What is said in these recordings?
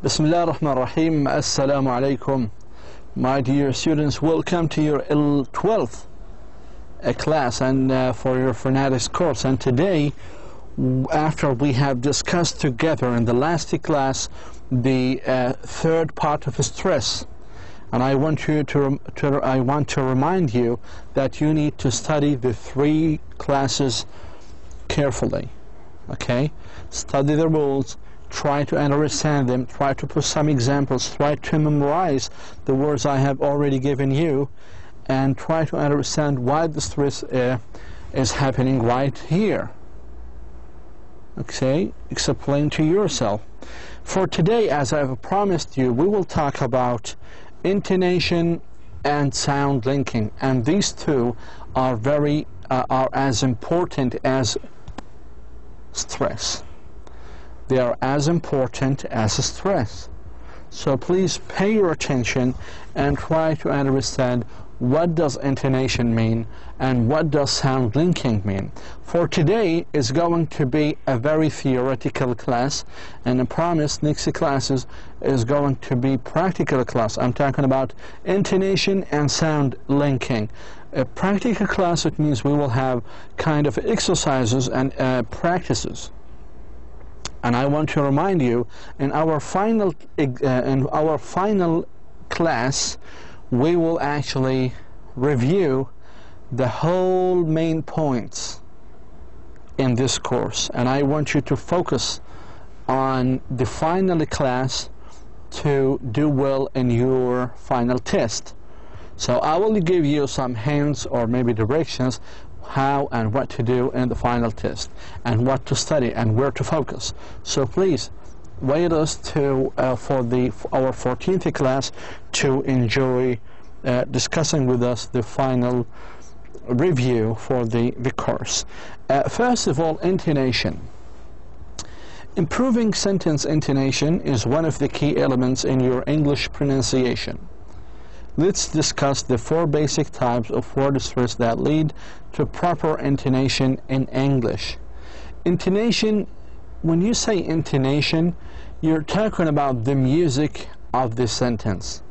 Bismillah ar-Rahman ar-Rahim. Assalamu alaikum. My dear students, welcome to your 12th class and for your phonetics course. And today, after we have discussed together in the last class the third part of stress, and I want to remind you that you need to study the 3 classes carefully. Okay, study the rules. Try to understand them, try to put some examples, try to memorize the words I have already given you, and try to understand why the stress is happening right here. Okay, explain to yourself. For today, as I have promised you, we will talk about intonation and sound linking, and these two are as important as stress. They are as important as stress. So please pay your attention and try to understand what does intonation mean and what does sound linking mean. For today is going to be a very theoretical class, and I promise next classes is going to be practical class. I'm talking about intonation and sound linking. A practical class, it means we will have kind of exercises and practices. And I want to remind you, in our final class, we will actually review the whole main points in this course. And I want you to focus on the final class to do well in your final test. So I will give you some hints or maybe directions how and what to do in the final test, and what to study and where to focus. So please wait us to for our 14th class to enjoy discussing with us the final review for the course. First of all, intonation. Improving sentence intonation is one of the key elements in your English pronunciation. Let's discuss the 4 basic types of word stress that lead to proper intonation in English. Intonation, when you say intonation, you're talking about the music of the sentence.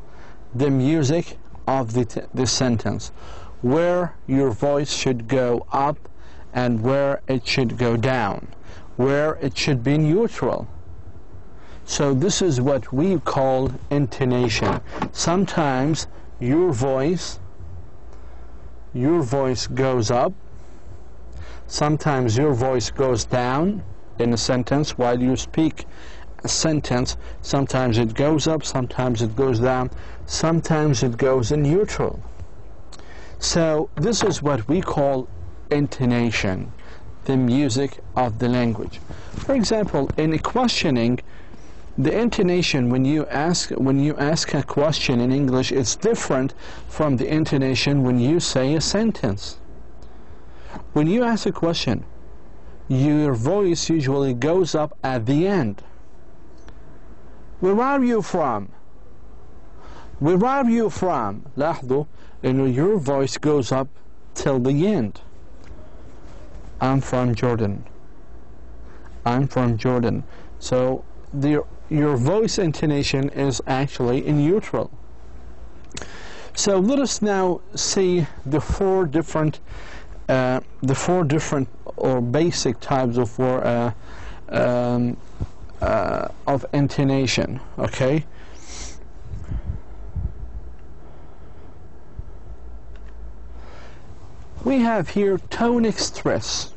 The music of the sentence, where your voice should go up and where it should go down, where it should be neutral. So this is what we call intonation. Sometimes your voice goes up, sometimes your voice goes down in a sentence while you speak a sentence. Sometimes it goes up, sometimes it goes down, sometimes it goes in neutral. So this is what we call intonation, the music of the language. For example, in a questioning, the intonation when you ask a question in English is different from the intonation when you say a sentence. When you ask a question, your voice usually goes up at the end. Where are you from? Where are you from? لاحظوا إنه your voice goes up till the end. I'm from Jordan. I'm from Jordan. So your voice intonation is actually in neutral. So let us now see the 4 different or basic types of intonation. Okay. We have here tonic stress.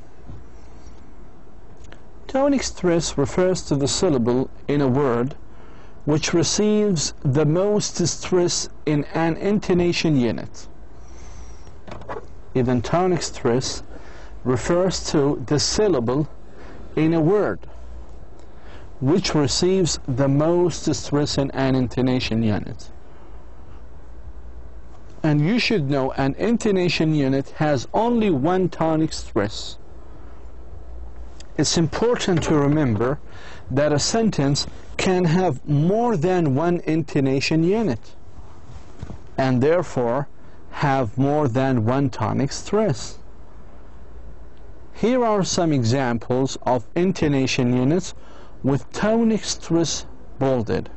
Tonic stress refers to the syllable in a word which receives the most stress in an intonation unit. Even tonic stress refers to the syllable in a word which receives the most stress in an intonation unit. And you should know an intonation unit has only 1 tonic stress. It's important to remember that a sentence can have more than 1 intonation unit and therefore have more than 1 tonic stress. Here are some examples of intonation units with tonic stress bolded.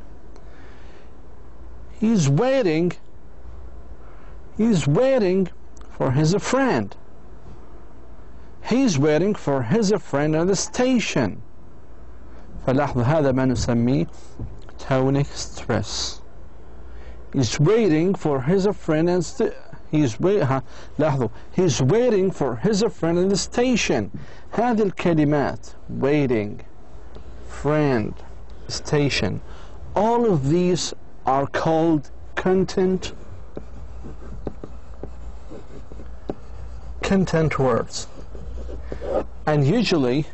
He's waiting for his friend. He's waiting for his friend at the station. فلاحظوا هذا ما نسميه tonic stress. He's waiting for his friend and لاحظوا he's waiting for his friend at the station. هذه الكلمات waiting, friend, station, all of these are called content words. And usually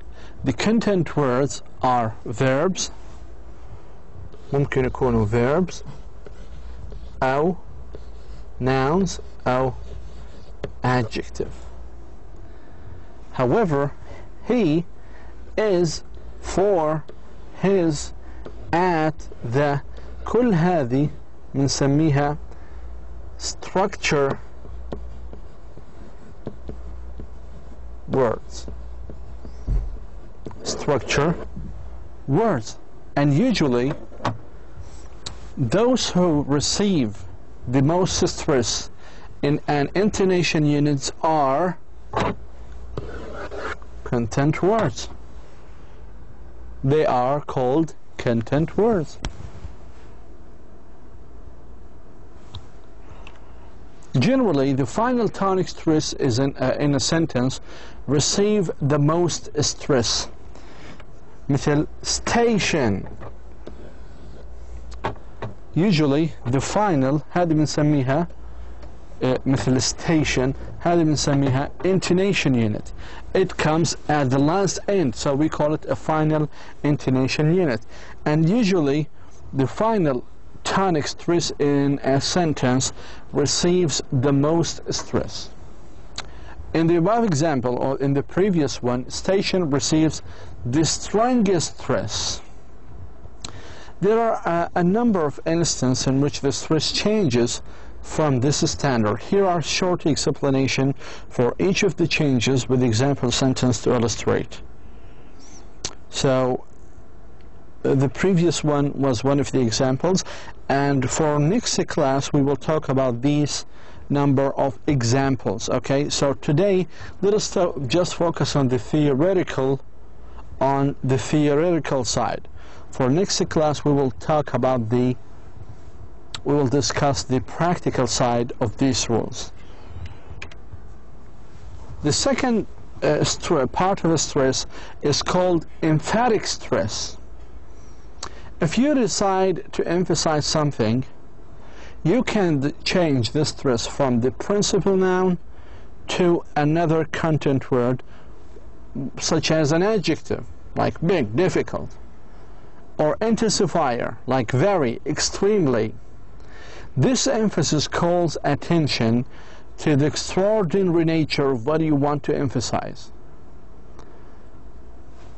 the content words are verbs, ممكن يكونوا verbs أو nouns أو adjective. However, he, is, for, his, at, the, كل هذه بنسميها structure words. Structure words. And usually those who receive the most stress in an intonation units are content words. They are called content words. Generally, the final tonic stress is in a sentence receive the most stress. مثل station. Usually the final هذه بنسميها مثل station هذه بنسميها intonation unit. It comes at the last end, so we call it a final intonation unit. And usually the final tonic stress in a sentence receives the most stress. In the above example, or in the previous one, station receives the strongest stress. There are a number of instances in which the stress changes from this standard. Here are short explanation for each of the changes with example sentence to illustrate. So the previous one was one of the examples, and for next class we will talk about these number of examples. Okay, so today let us just focus on the theoretical side. For next class we will talk about we will discuss the practical side of these rules. The second part of the stress is called emphatic stress. If you decide to emphasize something, you can change the stress from the principal noun to another content word, such as an adjective, like big, difficult, or intensifier, like very, extremely. This emphasis calls attention to the extraordinary nature of what you want to emphasize.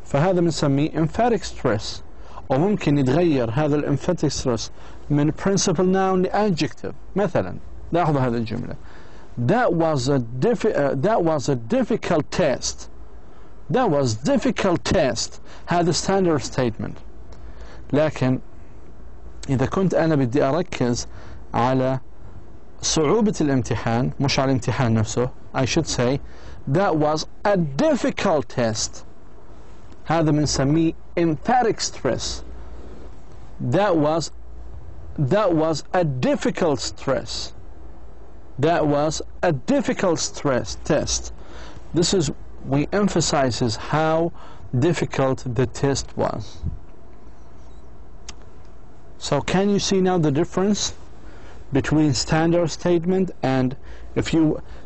فهذا بنسميه emphatic stress. وممكن يتغير هذا الemphatic stress من principal noun ل adjective. مثلا لاحظوا هذه الجملة: that was a difficult test. That was difficult test. هذا standard statement. لكن إذا كنت أنا بدي أركز على صعوبة الامتحان مش على الامتحان نفسه, I should say that was a difficult test. هذا بنسميه emphatic stress. That was a difficult stress. That was a difficult stress test. This is, we emphasizes how difficult the test was. So can you see now the difference between standard statement and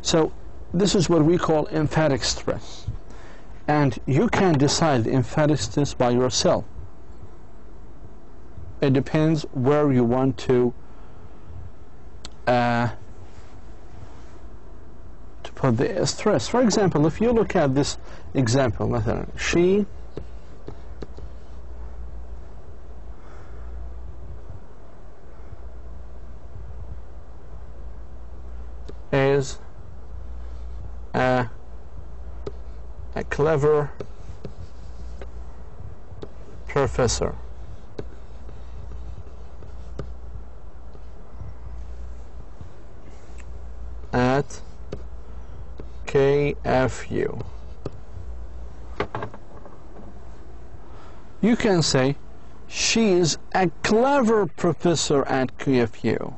so this is what we call emphatic stress. And you can decide the emphatic stress by yourself. It depends where you want to put the stress. For example, if you look at this example, مثلا, she is a clever professor. at KFU. You can say she's a clever professor at KFU.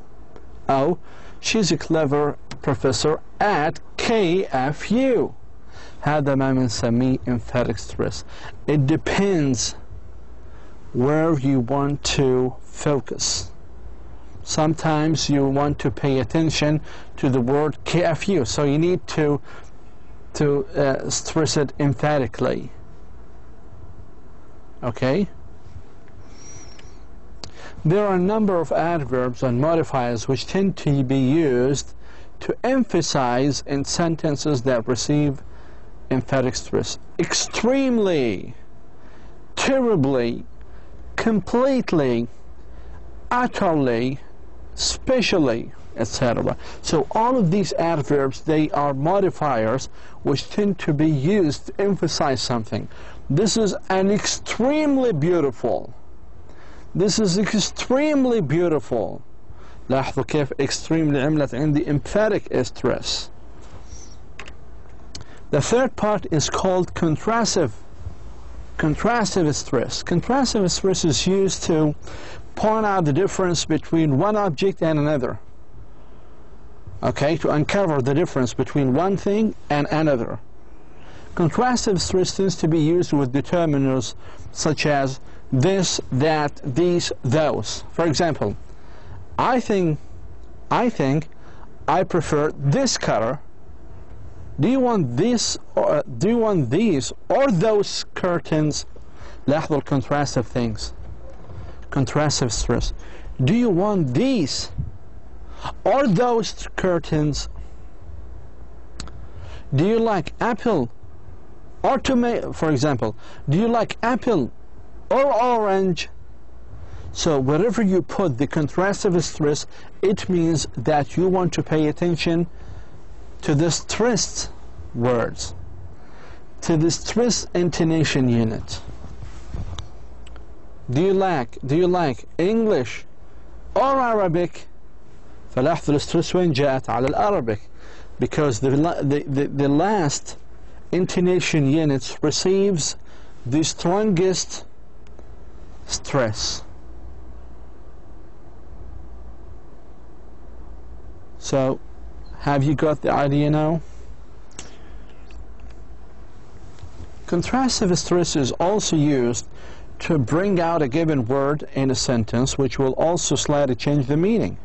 Oh, she's a clever professor at KFU. هذا ما بنسميه emphatic stress. It depends where you want to focus. Sometimes you want to pay attention to the word KFU, so you need to stress it emphatically. Okay? There are a number of adverbs and modifiers which tend to be used to emphasize in sentences that receive emphatic stress. Extremely, terribly, completely, utterly, specially, etc. So all of these adverbs, they are modifiers which tend to be used to emphasize something. This is an extremely beautiful. This is extremely beautiful. لاحظوا كيف extremely عملت عندي emphatic stress. The third part is called contrastive stress. Contrastive stress is used to point out the difference between one object and another. Okay, to uncover the difference between one thing and another. Contrastive stress tends to be used with determiners such as this, that, these, those. For example, I think I prefer this color. Do you want this, or do you want these or those curtains? لاحظوا contrastive things. Contrastive stress. Do you want these or those curtains? Do you like apple or tomato? For example, do you like apple or orange? So wherever you put the contrastive stress, it means that you want to pay attention to the stressed words, to the stress intonation unit. Do you like English or Arabic? فلاحظوا الستريس وين جاءت على الأرابيك, because the last intonation unit receives the strongest stress. So have you got the idea now? Contrastive stress is also used to bring out a given word in a sentence, which will also slightly change the meaning.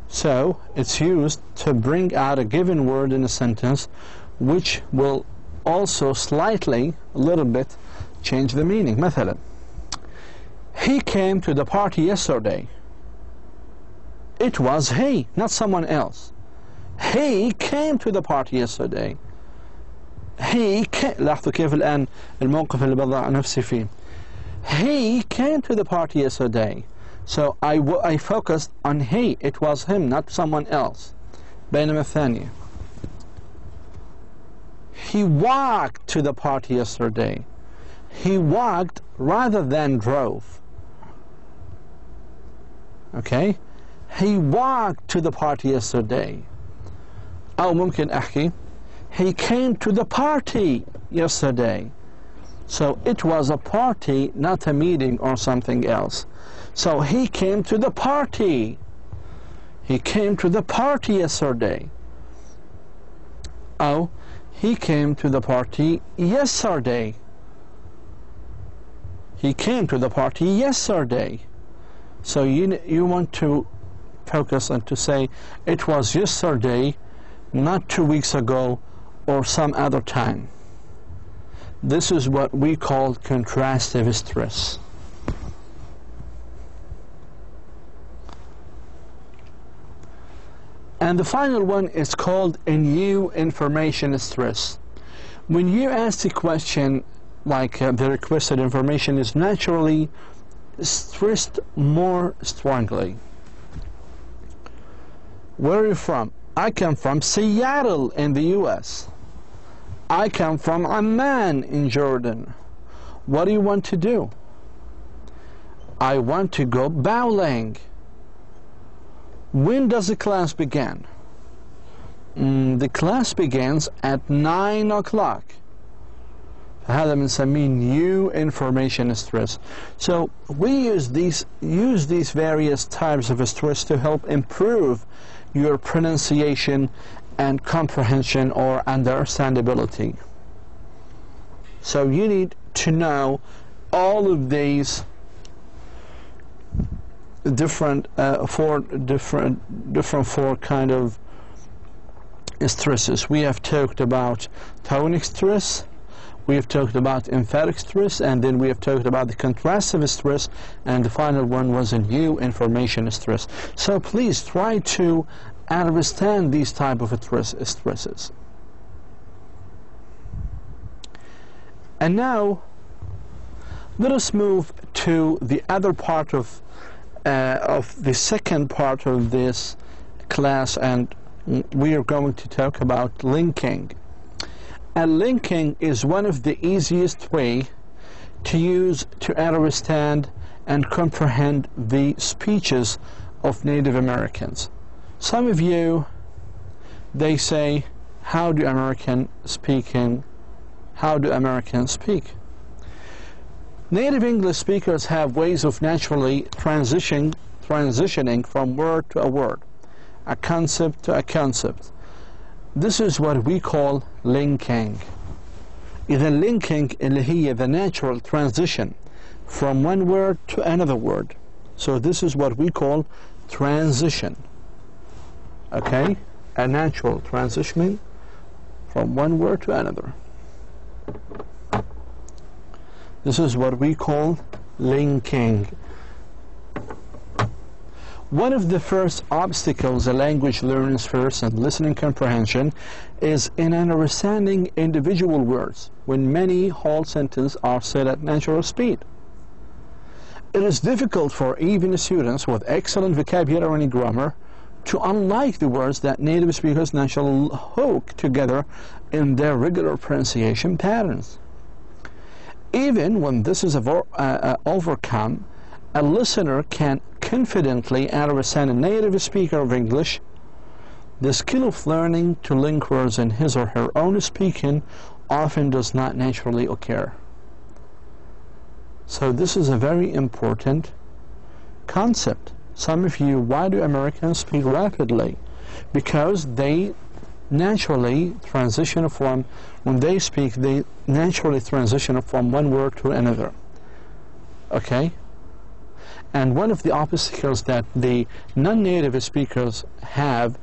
So it's used to bring out a given word in a sentence, which will also slightly, a little bit, change the meaning. مثلا, he came to the party yesterday. It was he, not someone else. He came to the party yesterday. لاحظوا كيف الآن الموقف اللي بضع نفسي فيه. He came to the party yesterday. So I focused on he. It was him, not someone else. بينما الثانية, he walked to the party yesterday. He walked rather than drove. Okay? He walked to the party yesterday. أو ممكن أحكي he came to the party yesterday. So it was a party, not a meeting or something else. So he came to the party. He came to the party yesterday. Oh, he came to the party yesterday. He came to the party yesterday. So you want to focus and to say it was yesterday, not 2 weeks ago, or some other time. This is what we call contrastive stress. And the final one is called a new information stress. When you ask a question like the requested information is naturally stressed more strongly. Where are you from? I come from Seattle in the US. I come from Amman in Jordan. What do you want to do? I want to go bowling. When does the class begin? the class begins at 9 o'clock. هذا بنسميه new information stress. So we use these various types of stress to help improve your pronunciation and comprehension or understandability. So you need to know all of these four kind of stresses. We have talked about tonic stress, we have talked about emphatic stress, and then we have talked about the contrastive stress, and the final one was a new information stress. So please try to understand these type of stresses. And now let us move to the other part of the second part of this class, and we are going to talk about linking. And linking is one of the easiest way to use to understand and comprehend the speeches of Native Americans. Some of you, they say, how do Americans speak? Native English speakers have ways of naturally transitioning from word to a word, a concept to a concept. This is what we call linking. إذا linking اللي هي the natural transition from one word to another word. So this is what we call transition. Okay? A natural transition from one word to another. This is what we call linking. One of the first obstacles a language learners face in listening comprehension is in understanding individual words when many whole sentences are said at natural speed. It is difficult for even students with excellent vocabulary and grammar to unlike the words that native speakers naturally hook together in their regular pronunciation patterns. Even when this is overcome, a listener can confidently understand a native speaker of English. The skill of learning to link words in his or her own speaking often does not naturally occur. So this is a very important concept. Some of you, why do Americans speak rapidly? Because they naturally transition from, when they speak, they naturally transition from one word to another. Okay? And one of the obstacles that the non-native speakers have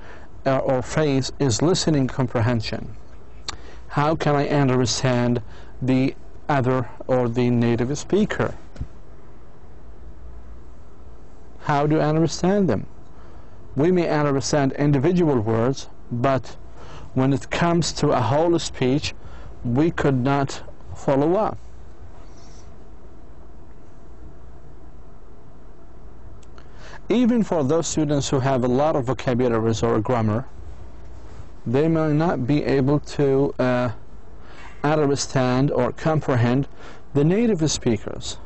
or face is listening comprehension. How can I understand the other or the native speaker? How do I understand them? We may understand individual words, but when it comes to a whole speech, we could not follow up. Even for those students who have a lot of vocabularies or grammar, they may not be able to understand or comprehend the native speakers.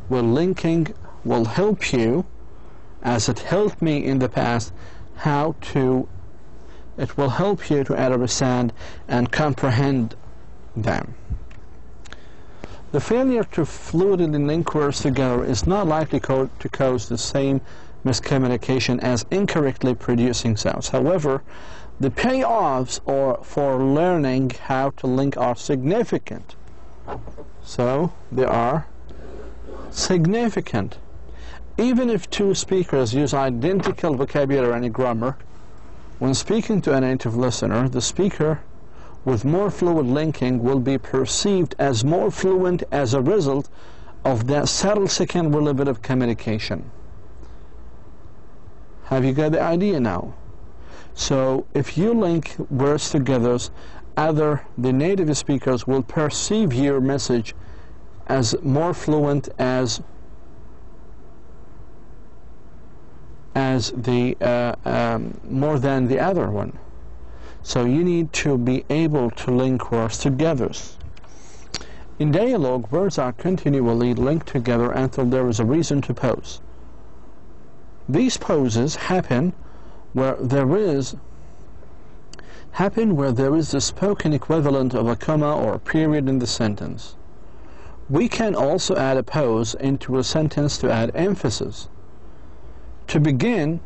Well, linking will help you, as it helped me in the past, it will help you to understand and comprehend them. The failure to fluidly link words together is not likely to cause the same miscommunication as incorrectly producing sounds. However, the payoffs for learning how to link are significant. So, they are significant. Even if two speakers use identical vocabulary and grammar, when speaking to a native listener, the speaker with more fluid linking will be perceived as more fluent as a result of that subtle second level of communication. Have you got the idea now? So if you link words together, the native speakers will perceive your message as more fluent as more than the other one. So you need to be able to link words together. In dialogue, words are continually linked together until there is a reason to pause. These pauses happen where there is happen where there is the spoken equivalent of a comma or a period in the sentence. We can also add a pause into a sentence to add emphasis. To begin,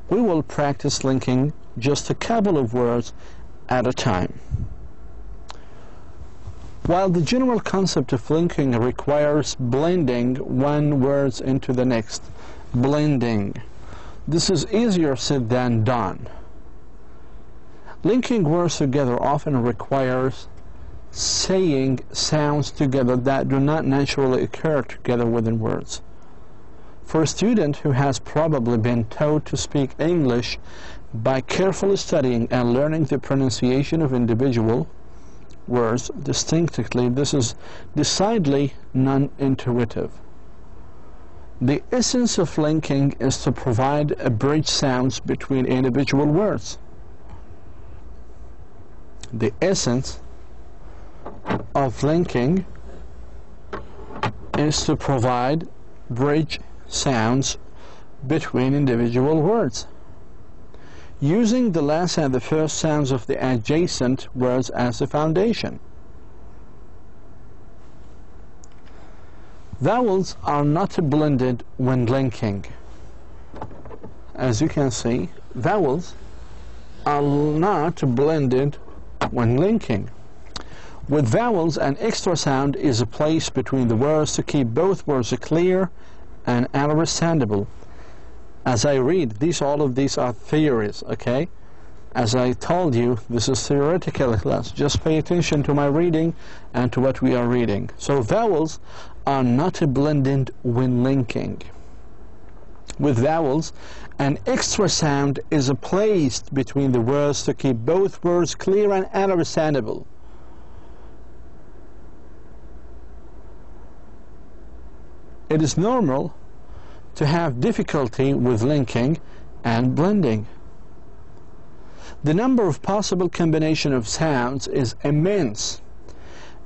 we will practice linking just a couple of words at a time. While the general concept of linking requires blending one word into the next, blending, this is easier said than done. Linking words together often requires saying sounds together that do not naturally occur together within words. For a student who has probably been taught to speak English by carefully studying and learning the pronunciation of individual words distinctly, this is decidedly non-intuitive. The essence of linking is to provide a bridge sounds between individual words. The essence of linking is to provide bridge sounds between individual words, using the last and the first sounds of the adjacent words as the foundation. Vowels are not blended when linking. As you can see, vowels are not blended when linking. With vowels, an extra sound is placed between the words to keep both words clear and understandable. As I read, all of these are theories, okay? As I told you, this is theoretical class. Just pay attention to my reading and to what we are reading. So vowels are not blended when linking. With vowels, an extra sound is placed between the words to keep both words clear and understandable. It is normal to have difficulty with linking and blending. The number of possible combination of sounds is immense,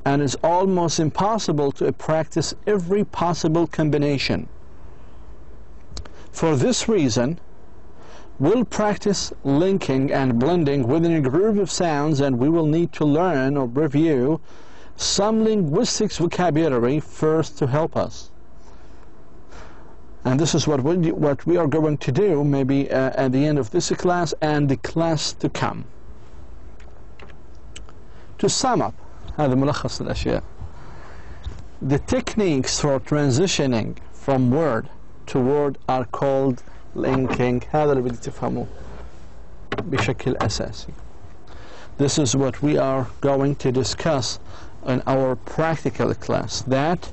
and it's almost impossible to practice every possible combination. For this reason, we'll practice linking and blending within a group of sounds, and we will need to learn or review some linguistics vocabulary first to help us. And this is what we are going to do maybe at the end of this class and the class to come. To sum up, هذا ملخص الأشياء. The techniques for transitioning from word to word are called linking. هذا اللي بدي تفهموه بشكل أساسي. This is what we are going to discuss in our practical class, that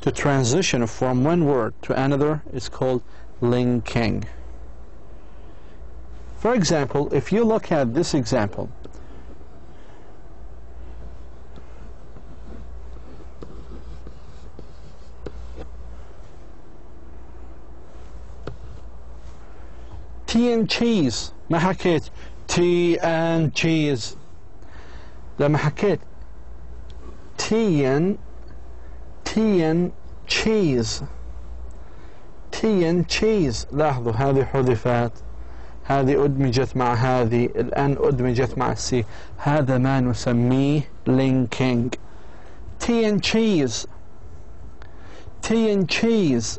to transition from one word to another is called linking. For example, if you look at this example, tea and cheese. ما حكيت tea and cheese. لما حكيت tea and cheese. tea and cheese. لاحظوا هذه حذفت، هذه أدمجت مع هذه، الآن أدمجت مع السي. هذا ما نسميه linking. tea and cheese. tea and cheese.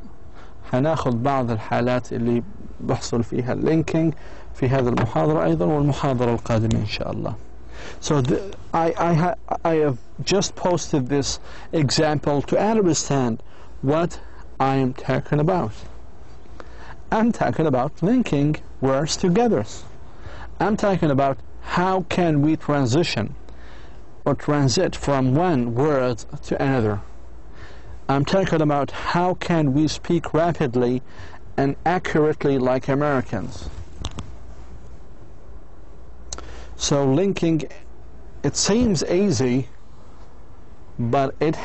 هناخذ بعض الحالات اللي بحصل فيها اللينكينج في هذه المحاضرة أيضا والمحاضرة القادمة إن شاء الله. So I have just posted this example to understand what I am talking about. I'm talking about linking words together. I'm talking about how can we transition or transit from one word to another. I'm talking about how can we speak rapidly and accurately like Americans. So linking, it seems easy, but it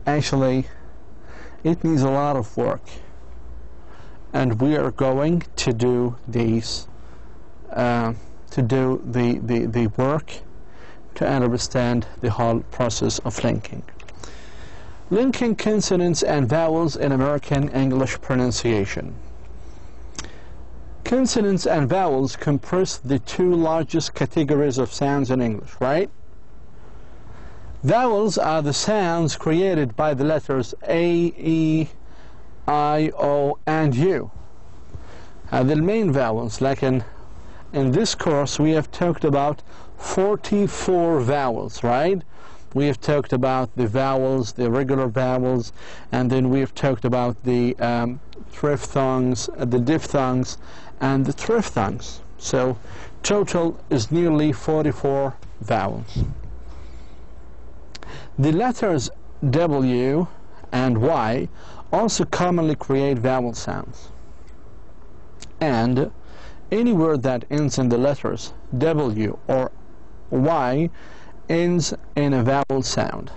needs a lot of work, and we are going to do these the work to understand the whole process of linking. Linking consonants and vowels in American English pronunciation. Consonants and vowels comprise the two largest categories of sounds in English, right? Vowels are the sounds created by the letters A, E, I, O, and U. The main vowels, like in this course we have talked about 44 vowels, right? We have talked about the vowels, the irregular vowels, and then we have talked about the triphthongs, the diphthongs, and the triphthongs. So total is nearly 44 vowels. The letters W and Y also commonly create vowel sounds. And any word that ends in the letters W or Y ends in a vowel sound.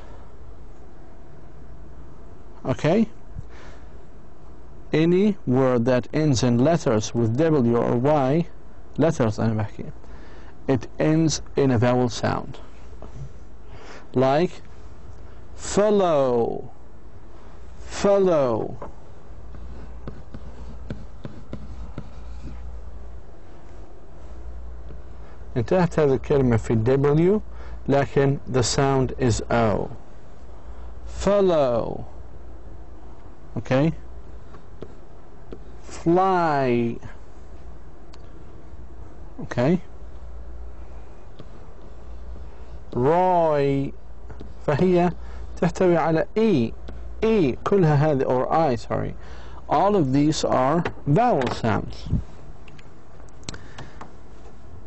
Okay? Any word that ends in letters with W or Y, letters أنا بحكي, it ends in a vowel sound. Like follow, follow. انتهت هذه الكلمة في W لكن the sound is O. Follow. Okay? Fly. Okay? Roy. فهي تحتوي على E كلها هذه, or I, sorry. All of these are vowel sounds.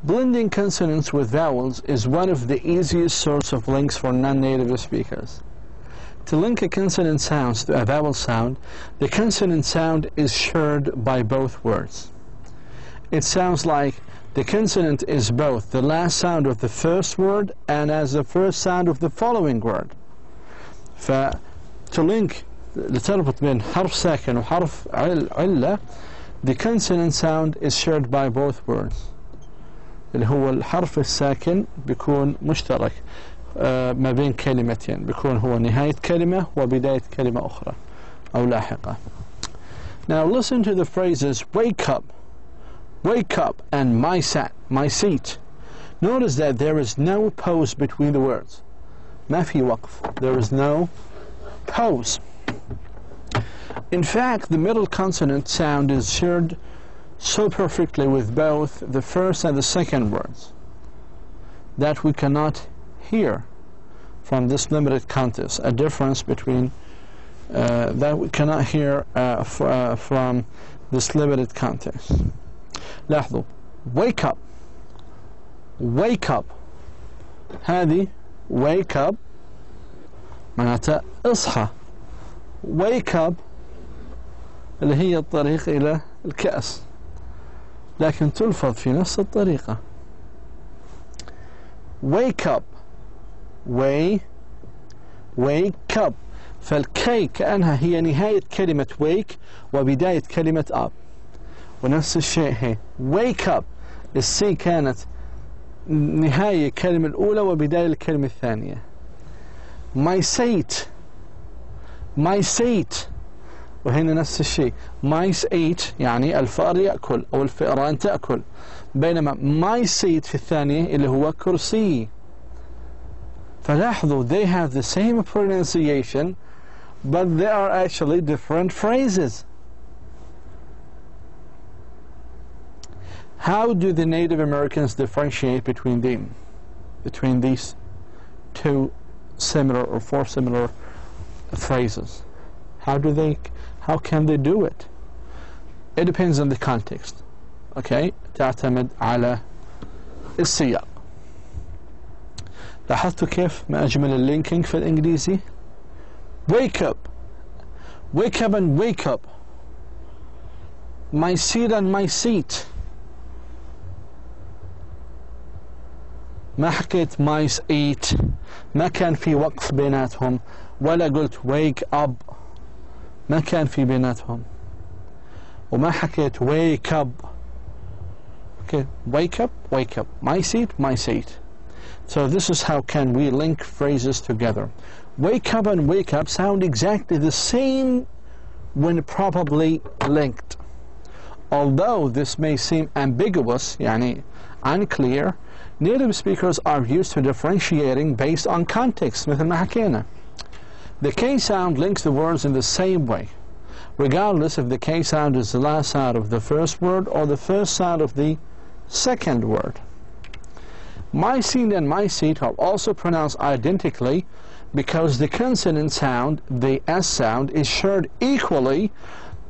Blending consonants with vowels is one of the easiest sorts of links for non-native speakers. To link a consonant sound to a vowel sound, the consonant sound is shared by both words. It sounds like the consonant is both the last sound of the first word and as the first sound of the following word. To link, لتربط بين حرف ساكن وحرف علة, the consonant sound is shared by both words. اللي هو الحرف الساكن بيكون مشترك ما بين كلمتين, بيكون هو نهاية كلمة وبداية كلمة أخرى أو لاحقة. Now listen to the phrases wake up, and my seat. Notice that there is no pause between the words. ما في وقف. There is no pause. In fact, the middle consonant sound is shared so perfectly with both the first and the second words that we cannot hear from this limited context a difference between that we cannot hear from this limited context. لاحظوا wake up, هذه wake up معناتها اصحى. wake up اللي هي الطريق إلى الكأس لكن تلفظ في نفس الطريقة. wake up, wake up. فالكي كأنها هي نهاية كلمة wake وبداية كلمة up, ونفس الشيء هي wake up السي كانت نهاية الكلمة الأولى وبداية الكلمة الثانية. my seat وهنا نفس الشيء mice eat يعني الفأر يأكل أو الفئران تأكل, بينما my seat في الثانية اللي هو كرسي. فلاحظوا they have the same pronunciation but they are actually different phrases. How do the Native Americans differentiate between these two similar or four similar phrases? How can they do it? It depends on the context. Okay? تعتمد على السياق. لاحظتوا كيف ما أجمل اللينكينج في الإنجليزي؟ wake up and wake up. my seat and my seat. ما حكيت mice eat, ما كان في وقف بيناتهم, ولا قلت wake up, ما كان في بيناتهم, وما حكيت wake up. Okay, wake up, my seat. So this is how can we link phrases together. Wake up and wake up sound exactly the same when properly linked. Although this may seem ambiguous, يعني unclear, native speakers are used to differentiating based on context مثل ما حكينا. The K sound links the words in the same way, regardless if the K sound is the last sound of the first word or the first sound of the second word. My seat and my seat are also pronounced identically because the consonant sound, the S sound, is shared equally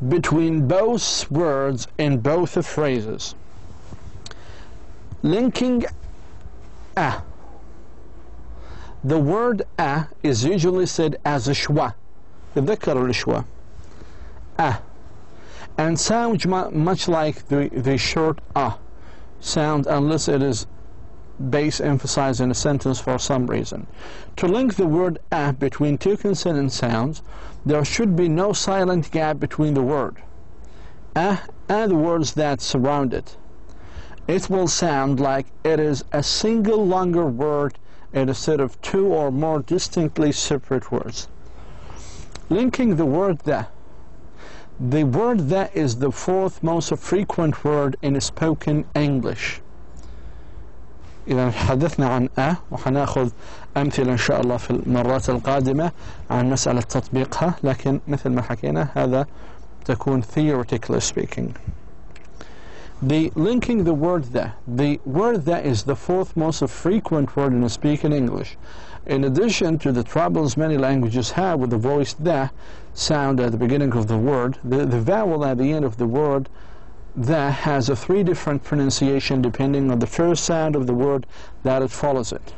between both words in both the phrases. Linking a. The word a is usually said as a schwa. تذكروا الشوا. A. And sounds much like the short a sound unless it is base emphasized in a sentence for some reason. To link the word a between two consonant sounds, there should be no silent gap between the word a and the words that surround it. It will sound like it is a single longer word instead of two or more distinctly separate words. Linking the word the. The word the is the fourth most frequent word in spoken English. إذا حدثنا عن وحناخذ أمثلة إن شاء الله في المرات القادمة عن مسألة تطبيقها، لكن مثل ما حكينا هذا تكون theoretically speaking. Linking the word the word the is the fourth most frequent word in speaking English. In addition to the troubles many languages have with the voice the sound at the beginning of the word, the vowel at the end of the word the has a three different pronunciation depending on the first sound of the word that it follows it.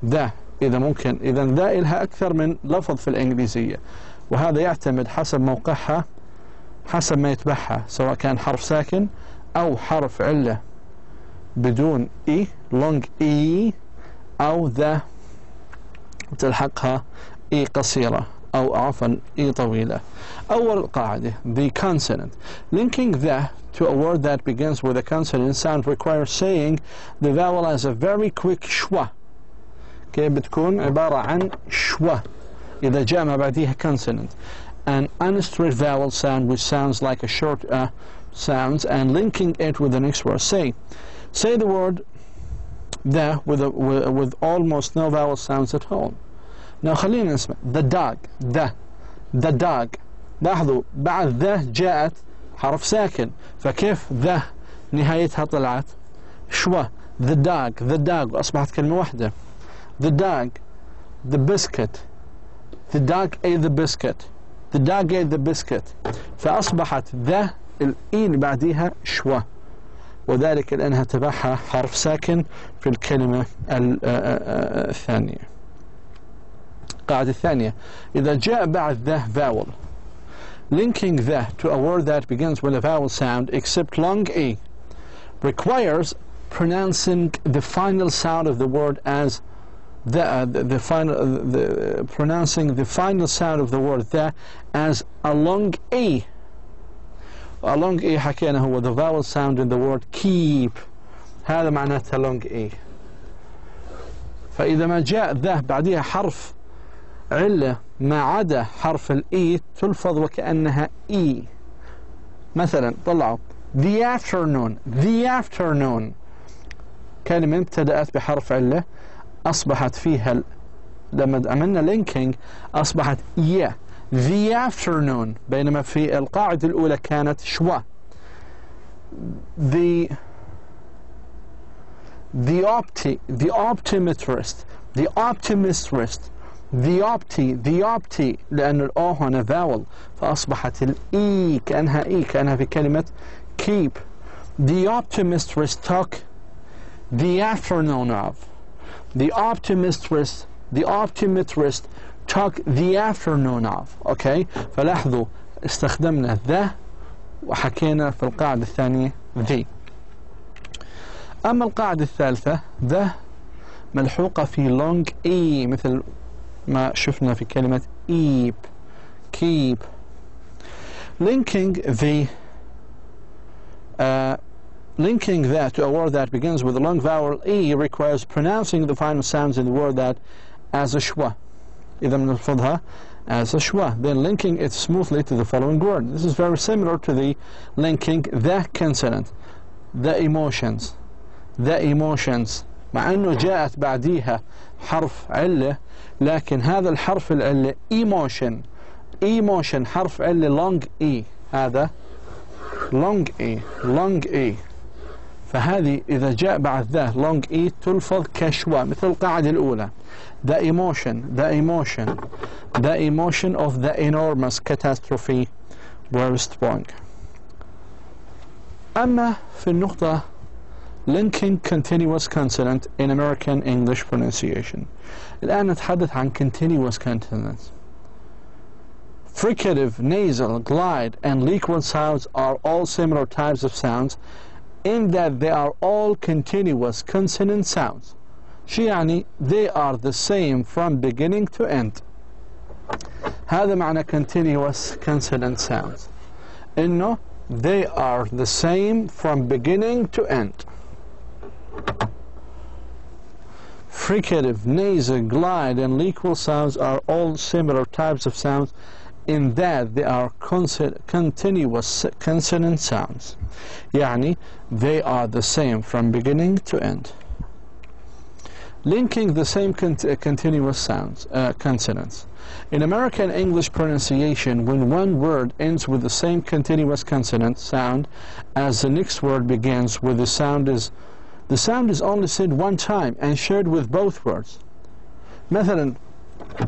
the إذا ممكن إذا ذا إلها أكثر من لفظ في الإنجليزية، وهذا يعتمد حسب موقعها حسب ما يتبعها، سواء كان حرف ساكن أو حرف علة بدون إي long إي أو ذا تلحقها إي قصيرة أو عفوا إي طويلة. أول قاعدة the consonant. Linking the to a word that begins with a consonant sound requires saying the vowel as a very quick schwa. كيف بتكون عبارة عن schwa إذا جاء ما بعديها consonant. An unstraight vowel sound which sounds like a short sounds and linking it with the next word. Say the word the with almost no vowel sounds at all. Now خلينا نسمع the dog the dog. لاحظوا بعد the جاءت حرف ساكن، فكيف the نهايتها طلعت شوى the dog أصبحت كلمة واحدة. the dog the biscuit the dog ate the biscuit the dog ate the biscuit، فأصبحت the الإي اللي بعديها شوى، وذلك لأنها تبعها حرف ساكن في الكلمة الثانية. القاعدة الثانية إذا جاء بعد the vowel linking the to a word that begins with a vowel sound except long E requires pronouncing the final sound of the word as pronouncing the final sound of the word the as a long E. A long E حكينا هو the vowel sound in the word keep، هذا معناتها long E. فإذا ما جاء the بعدها حرف علة ما عدا حرف الإي تلفظ وكأنها إي. مثلا طلعوا the afternoon كلمة ابتدأت بحرف علة أصبحت فيها لما عملنا linking أصبحت yeah the afternoon، بينما في القاعدة الأولى كانت شوى. the optometrist لأن الأو هنا vowel فأصبحت الإي كأنها إي كأنها في كلمة keep. The optometrist took the afternoon of. The optometrist took the afternoon of. Okay، فلاحظوا استخدمنا the وحكينا في القاعدة الثانية the. أما القاعدة الثالثة the ملحوقة في long E مثل ما شفنا في كلمة keep. Linking that to a word that begins with a long vowel E requires pronouncing the final sounds in the word that as a schwa. إذا بنلفظها as a schwa, then linking it smoothly to the following word. This is very similar to the linking the consonant, the emotions, مع أنه جاءت بعديها حرف علة، لكن هذا الحرف العلة emotion حرف علة long E، هذا long E، فهذه إذا جاء بعد ذا long E تلفظ كشوا مثل القاعدة الأولى the emotion of the enormous catastrophe were strong. أما في النقطة linking continuous consonant in American English pronunciation. الآن نتحدث عن continuous consonants. Fricative, nasal, glide, and liquid sounds are all similar types of sounds in that they are all continuous consonant sounds. شو يعني they are the same from beginning to end. هذا معنى continuous consonant sounds. إنه they are the same from beginning to end. Fricative, nasal, glide, and liquid sounds are all similar types of sounds in that they are continuous consonant sounds. يعني they are the same from beginning to end. Linking the same continuous sounds, consonants. In American English pronunciation, when one word ends with the same continuous consonant sound as the next word begins with, the sound is only said one time and shared with both words. مثلا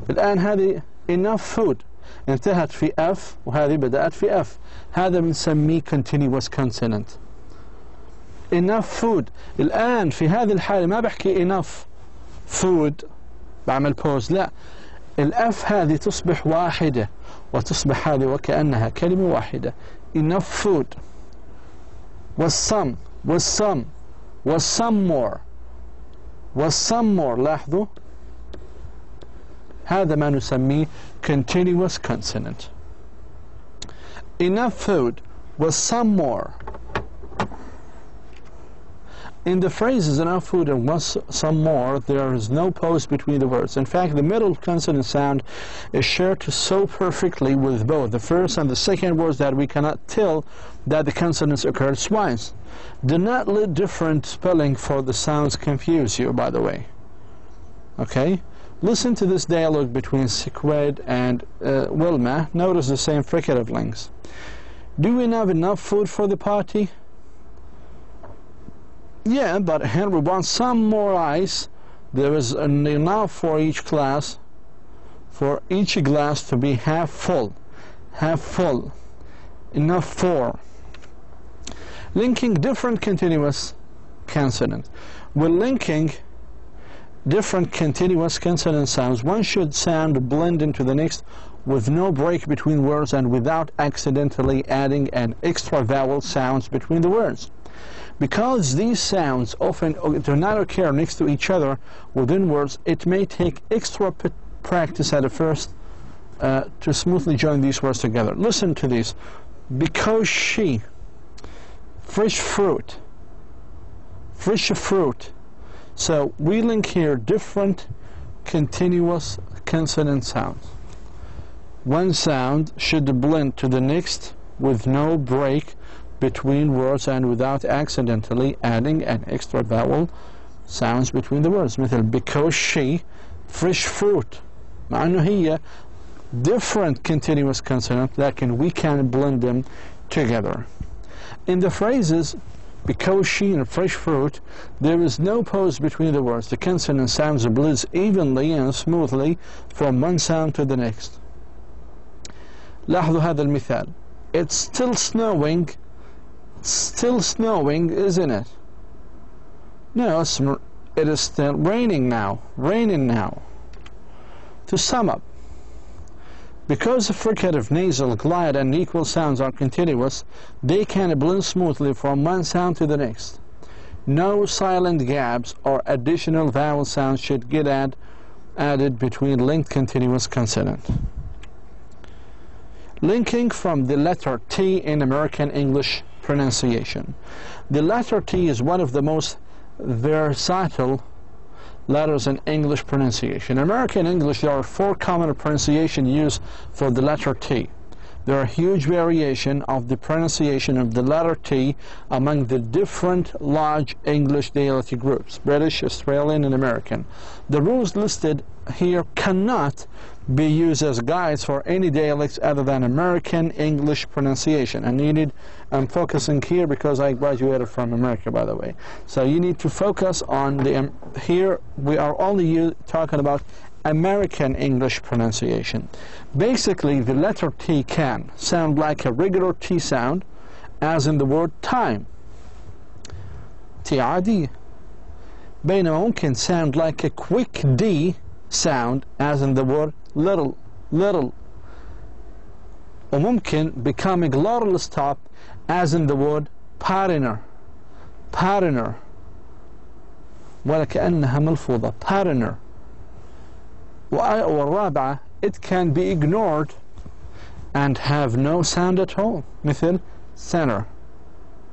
الآن هذه enough food انتهت في F وهذه بدأت في F، هذا بنسميه continuous consonant. enough food، الآن في هذه الحالة ما بحكي enough food بعمل pause، لا، الأف هذه تصبح واحدة وتصبح هذه وكأنها كلمة واحدة. enough food والsome more، لاحظوا هذا ما نسميه continuous consonant. enough food والsome more. In the phrases enough food and some more, there is no pause between the words. In fact, the middle consonant sound is shared so perfectly with both the first and the second words that we cannot tell that the consonants occurred twice. Do not let different spelling for the sounds confuse you, by the way. Okay? Listen to this dialogue between Sequed and Wilma. Notice the same fricative links. Do we have enough food for the party? Yeah, but Henry wants some more ice. There is enough for each glass, for each glass to be half full. Enough for. Linking different continuous consonants. When linking different continuous consonant sounds, one should sound blend into the next with no break between words and without accidentally adding an extra vowel sounds between the words. Because these sounds often do not occur next to each other within words, it may take extra practice at first to smoothly join these words together. Listen to these. Because she, fresh fruit. So we link here different continuous consonant sounds. One sound should blend to the next with no break between words and without accidentally adding an extra vowel sounds between the words. مثل because she, fresh fruit. مع أنه هي different continuous consonant لكن we can blend them together. In the phrases because she and fresh fruit, there is no pause between the words. The consonant sounds blend evenly and smoothly from one sound to the next. لاحظوا هذا المثال. It's still snowing, isn't it? No, it is still raining now. To sum up, because the fricative, nasal, glide, and equal sounds are continuous, they can blend smoothly from one sound to the next. No silent gaps or additional vowel sounds should get added between linked continuous consonants. Linking from the letter T in American English pronunciation. The letter T is one of the most versatile letters in English pronunciation. In American English, there are 4 common pronunciation used for the letter T. There are huge variation of the pronunciation of the letter T among the different large English dialect groups, British, Australian, and American. The rules listed here cannot be used as guides for any dialects other than American English pronunciation. I'm focusing here because I graduated from America, by the way. So you need to focus on the, here we are only talking about American English pronunciation. Basically, the letter T can sound like a regular T sound, as in the word time. T عادية. بينما ممكن sound like a quick D sound, as in the word little, little. وممكن become a glottal stop, as in the word partner, partner. ولكأنها ملفوظة, partner. والرابعة, it can be ignored and have no sound at all, مثل center,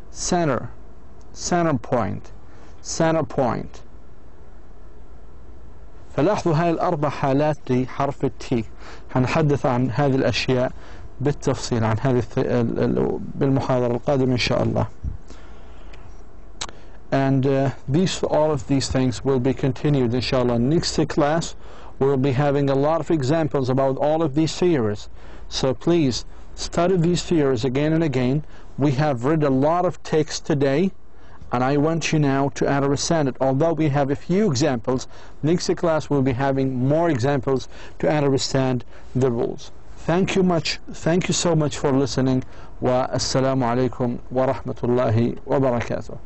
center, center point, center point. فلاحظوا هاي الأربع حالات لحرف التي. هنحدث عن هذه الأشياء بالتفصيل عن هذه بالمحاضرة القادمة إن شاء الله. And all of these things will be continued inshallah. Next class we'll be having a lot of examples about all of these theories. So please study these theories again and again. We have read a lot of text today, and I want you now to understand it. Although we have a few examples, next class we'll be having more examples to understand the rules. Thank you so much for listening. Wa assalamu alaikum wa rahmatullahi wa barakatuh.